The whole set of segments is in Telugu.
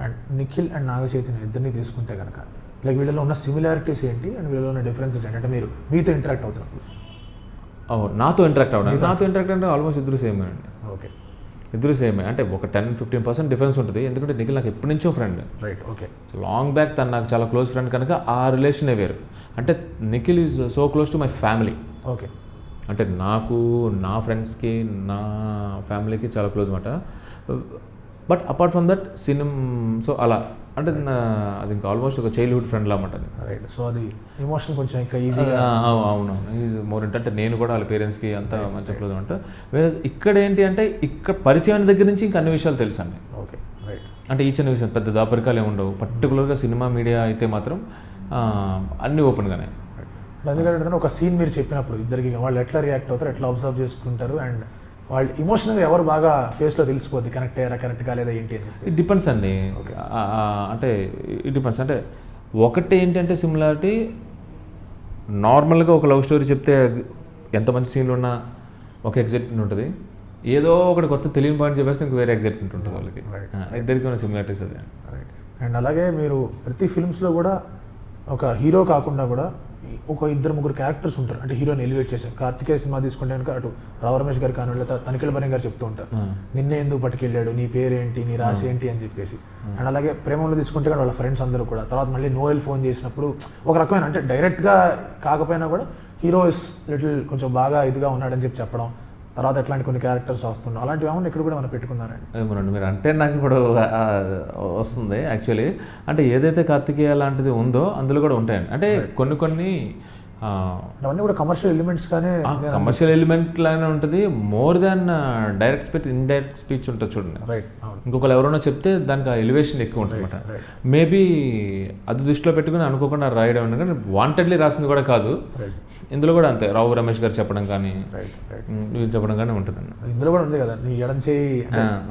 అండ్ నిఖిల్ అండ్ నాగ చైతన్య ఇద్దరిని తీసుకుంటే కనుక లైక్ వీళ్ళలో ఉన్న సిమిలారిటీస్ ఏంటి అండ్ వీళ్ళలో ఉన్న డిఫరెన్సెస్ ఏంటి అంటే మీరు మీతో ఇంటరాక్ట్ అవుతున్నప్పుడు? నాతో ఇంటరాక్ట్ అంటే ఆల్మోస్ట్ ఇద్దరు సేమ్ అండి. ఓకే, ఇద్దరు సేమే. అంటే ఒక 10-15% డిఫరెన్స్ ఉంటుంది. ఎందుకంటే నిఖిల్ నాకు ఎప్పటి నుంచో friend. Right. Okay, long back తను నాకు చాలా క్లోజ్ ఫ్రెండ్ కనుక ఆ రిలేషనే వేరు. అంటే Nikhil is so close to my family. Okay, అంటే నాకు, నా ఫ్రెండ్స్కి, నా ఫ్యామిలీకి చాలా క్లోజ్ మాట. But apart from that so అలా అంటే అది ఇంకా ఆల్మోస్ట్ ఒక చైల్డ్హుడ్ ఫ్రెండ్ లా ఉంటుంది. రైట్. సో అది ఎమోషన్ కొంచెం ఇంకా ఈజీగా. అవునవును, ఈజ్ మోర్ అంటే నేను కూడా వాళ్ళ పేరెంట్స్కి అంతా మంచిగా క్లోజ్ అంట. వేరే ఇక్కడ ఏంటి అంటే ఇక్కడ పరిచయం దగ్గర నుంచి ఇంకా అన్ని విషయాలు తెలుసు అండి. Okay, right. అంటే ఈ చిన్న విషయం పెద్ద దాపరికాలు ఏమి ఉండవు. పర్టికులర్గా సినిమా మీడియా అయితే మాత్రం అన్నీ ఓపెన్గానే. ఎందుకంటే ఒక సీన్ మీరు చెప్పినప్పుడు ఇద్దరికి వాళ్ళు ఎట్లా రియాక్ట్ అవుతారు, ఎట్లా అబ్జర్వ్ చేసుకుంటారు అండ్ వాళ్ళు ఇమోషనల్గా ఎవరు బాగా ఫేస్లో తెలిసిపోద్ది కనెక్ట్ అయ్యారా కనెక్ట్ కాలేదా ఏంటి అని. ఇట్ డిపెండ్స్ అండి. అంటే ఇట్ డిపెండ్స్. అంటే ఒకటి ఏంటంటే సిమిలారిటీ, నార్మల్గా ఒక లవ్ స్టోరీ చెప్తే ఎంత మంచి సీన్లు ఉన్నా ఒక ఎగ్జైట్మెంట్ ఉంటుంది. ఏదో ఒకటి కొత్త తెలియని పాయింట్ చెప్పేస్తే ఇంక వేరే ఎగ్జైట్మెంట్ ఉంటుంది వాళ్ళకి. ఇద్దరికి ఉన్న సిమిలారిటీస్ అదే. రైట్. అండ్ అలాగే మీరు ప్రతి ఫిల్మ్స్లో కూడా ఒక హీరో కాకుండా కూడా ఒక 2-3 క్యారెక్టర్స్ ఉంటారు. అంటే హీరోని ఎలివేట్ చేశారు. కార్తికేయ సినిమా తీసుకుంటే కనుక అటు రావు రమేష్ గారు కానీ లేదా తనిఖీల భరణి గారు చెప్తూ ఉంటారు, నిన్నే ఎందుకు పట్టుకెళ్ళాడు, నీ పేరేంటి, నీ రాసి ఏంటి అని చెప్పేసి. అండ్ అలాగే ప్రేమంలో తీసుకుంటే కానీ వాళ్ళ ఫ్రెండ్స్ అందరూ కూడా తర్వాత మళ్ళీ నోయల్ ఫోన్ చేసినప్పుడు ఒక రకమైన అంటే డైరెక్ట్గా కాకపోయినా కూడా హీరో ఇస్ లిటిల్ కొంచెం బాగా ఇదిగా ఉన్నాడని చెప్పడం, తర్వాత ఎట్లాంటి కొన్ని క్యారెక్టర్స్ వస్తున్నాయి. అలాంటివి ఏమన్నా ఇక్కడ కూడా మనం పెట్టుకున్నారండి? ఏమోనండి, మీరు అంటే నాకు ఇప్పుడు వస్తుంది యాక్చువల్లీ. అంటే ఏదైతే కార్తికేయ లాంటిది ఉందో అందులో కూడా ఉంటాయండి. అంటే కొన్ని అవన్నీ కూడా కమర్షియల్ ఎలిమెంట్స్ కానీ కమర్షియల్ ఎలిమెంట్ లానే ఉంటుంది. More than direct speech, indirect speech ఉంటుంది చూడండి. రైట్. ఇంకొకరు ఎవరైనా చెప్తే దానికి ఆ ఎలివేషన్ ఎక్కువ ఉంటుంది అనమాట. మేబీ అది దృష్టిలో పెట్టుకుని అనుకోకుండా రాయడం కానీ వాంటెడ్లీ రాసింది కూడా కాదు. ఇందులో కూడా అంతే, రావు రమేష్ గారు చెప్పడం కానీ వీళ్ళు చెప్పడం కానీ ఉంటుందండి. ఇందులో కూడా ఉంది కదా, నీ ఎడం చేయి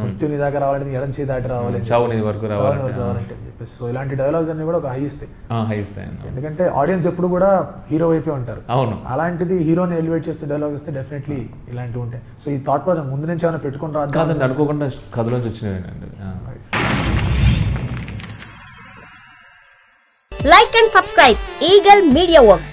మృత్యు నీ దాకా రావాలంటే నీ ఎడం చేయి దాటి రావాలి, చావు నీ వరకు రావాలంటే అని చెప్పేసి. సో ఇలాంటి డైలాగ్స్ అన్ని కూడా ఒక హై ఇస్తాయి. ఎందుకంటే ఆడియన్స్ ఎప్పుడు కూడా హీరో వైపే ఉంటారు. అవును, అలాంటిది హీరోని ఎలివేట్ చేస్తే డైలాగ్ ఇస్తే డెఫినెట్లీ ఇలాంటివి ఉంటాయి. సో ఈ థాట్ ప్రాసెస్ ముందు నుంచి ఏమైనా పెట్టుకుని రాదు కాదండి, అనుకోకుండా కథలోంచి వచ్చినవి. Like and subscribe Eagle Media Works.